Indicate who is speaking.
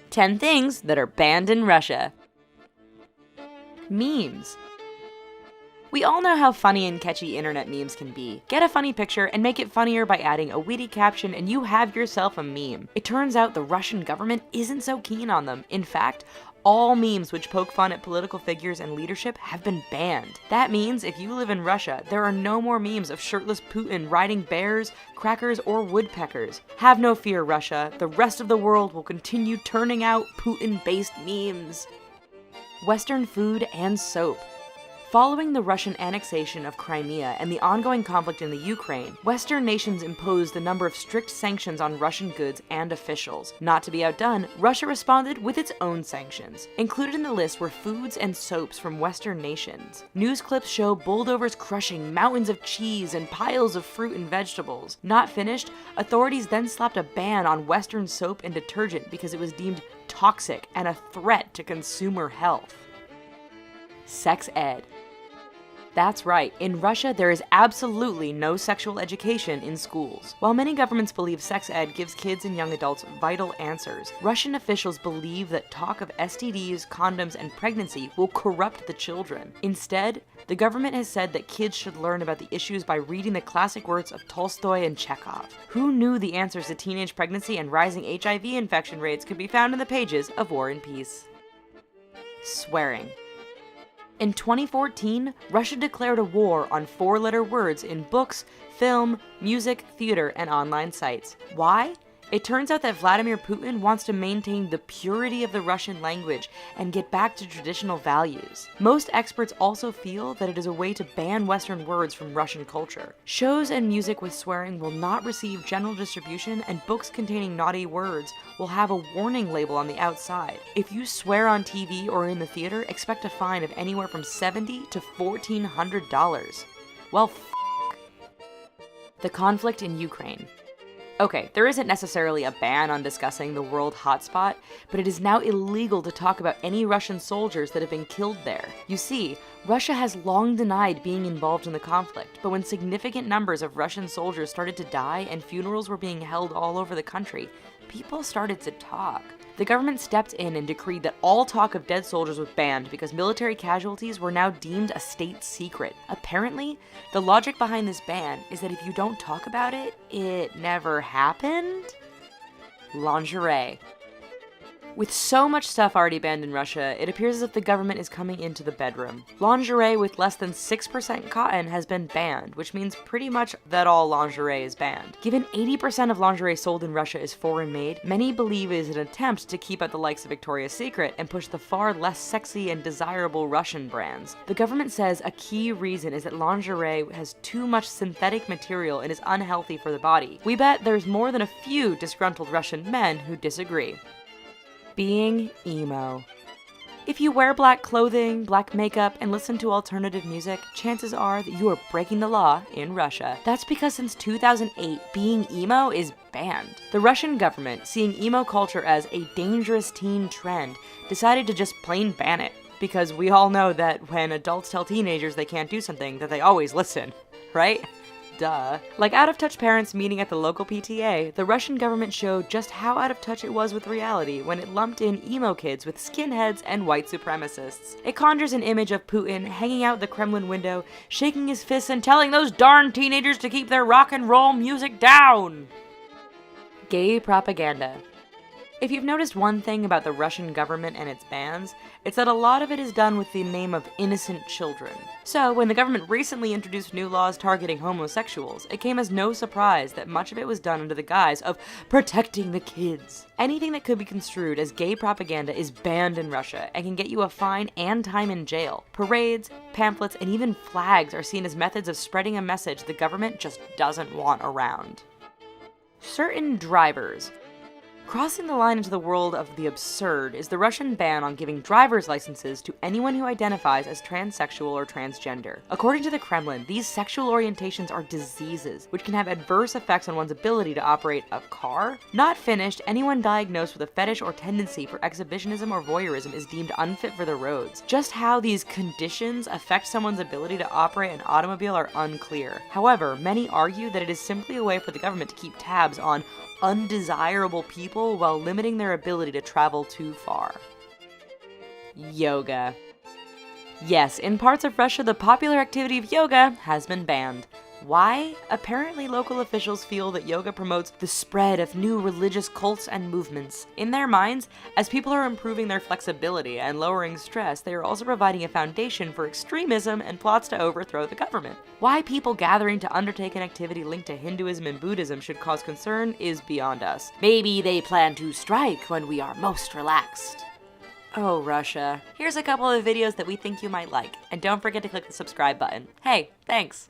Speaker 1: 10 things that are banned in Russia. Memes. We all know how funny and catchy internet memes can be. Get a funny picture and make it funnier by adding a witty caption and you have yourself a meme. It turns out the Russian government isn't so keen on them. In fact, all memes which poke fun at political figures and leadership have been banned. That means if you live in Russia, there are no more memes of shirtless Putin riding bears, crackers, or woodpeckers. Have no fear, Russia. The rest of the world will continue turning out Putin-based memes. Western food and soap. Following the Russian annexation of Crimea and the ongoing conflict in the Ukraine, Western nations imposed a number of strict sanctions on Russian goods and officials. Not to be outdone, Russia responded with its own sanctions. Included in the list were foods and soaps from Western nations. News clips show bulldozers crushing mountains of cheese and piles of fruit and vegetables. Not finished, authorities then slapped a ban on Western soap and detergent because it was deemed toxic and a threat to consumer health. Sex ed. That's right, in Russia there is absolutely no sexual education in schools. While many governments believe sex ed gives kids and young adults vital answers, Russian officials believe that talk of STDs, condoms, and pregnancy will corrupt the children. Instead, the government has said that kids should learn about the issues by reading the classic works of Tolstoy and Chekhov. Who knew the answers to teenage pregnancy and rising HIV infection rates could be found in the pages of War and Peace? Swearing. In 2014, Russia declared a war on four-letter words in books, film, music, theater, and online sites. Why? It turns out that Vladimir Putin wants to maintain the purity of the Russian language and get back to traditional values. Most experts also feel that it is a way to ban Western words from Russian culture. Shows and music with swearing will not receive general distribution, and books containing naughty words will have a warning label on the outside. If you swear on TV or in the theater, expect a fine of anywhere from $70 to $1,400. Well, The conflict in Ukraine. Okay, there isn't necessarily a ban on discussing the world hotspot, but it is now illegal to talk about any Russian soldiers that have been killed there. You see, Russia has long denied being involved in the conflict, but when significant numbers of Russian soldiers started to die and funerals were being held all over the country, people started to talk. The government stepped in and decreed that all talk of dead soldiers was banned because military casualties were now deemed a state secret. Apparently, the logic behind this ban is that if you don't talk about it, it never happened? Lingerie. With so much stuff already banned in Russia, it appears as if the government is coming into the bedroom. Lingerie with less than 6% cotton has been banned, which means pretty much that all lingerie is banned. Given 80% of lingerie sold in Russia is foreign-made, many believe it is an attempt to keep out the likes of Victoria's Secret and push the far less sexy and desirable Russian brands. The government says a key reason is that lingerie has too much synthetic material and is unhealthy for the body. We bet there's more than a few disgruntled Russian men who disagree. Being emo. If you wear black clothing, black makeup, and listen to alternative music, chances are that you are breaking the law in Russia. That's because since 2008, being emo is banned. The Russian government, seeing emo culture as a dangerous teen trend, decided to just plain ban it. Because we all know that when adults tell teenagers they can't do something, that they always listen, right? Duh. Like out-of-touch parents meeting at the local PTA, the Russian government showed just how out of touch it was with reality when it lumped in emo kids with skinheads and white supremacists. It conjures an image of Putin hanging out the Kremlin window, shaking his fists and telling those darn teenagers to keep their rock and roll music down! Gay propaganda. If you've noticed one thing about the Russian government and its bans, it's that a lot of it is done with the name of innocent children. So, when the government recently introduced new laws targeting homosexuals, it came as no surprise that much of it was done under the guise of protecting the kids. Anything that could be construed as gay propaganda is banned in Russia and can get you a fine and time in jail. Parades, pamphlets, and even flags are seen as methods of spreading a message the government just doesn't want around. Certain drivers. Crossing the line into the world of the absurd is the Russian ban on giving driver's licenses to anyone who identifies as transsexual or transgender. According to the Kremlin, these sexual orientations are diseases, which can have adverse effects on one's ability to operate a car. Not finished, anyone diagnosed with a fetish or tendency for exhibitionism or voyeurism is deemed unfit for the roads. Just how these conditions affect someone's ability to operate an automobile are unclear. However, many argue that it is simply a way for the government to keep tabs on undesirable people people while limiting their ability to travel too far. Yoga. Yes, in parts of Russia, the popular activity of yoga has been banned. Why? Apparently, local officials feel that yoga promotes the spread of new religious cults and movements. In their minds, as people are improving their flexibility and lowering stress, they are also providing a foundation for extremism and plots to overthrow the government. Why people gathering to undertake an activity linked to Hinduism and Buddhism should cause concern is beyond us. Maybe they plan to strike when we are most relaxed. Oh, Russia. Here's a couple of videos that we think you might like, and don't forget to click the subscribe button. Hey, thanks!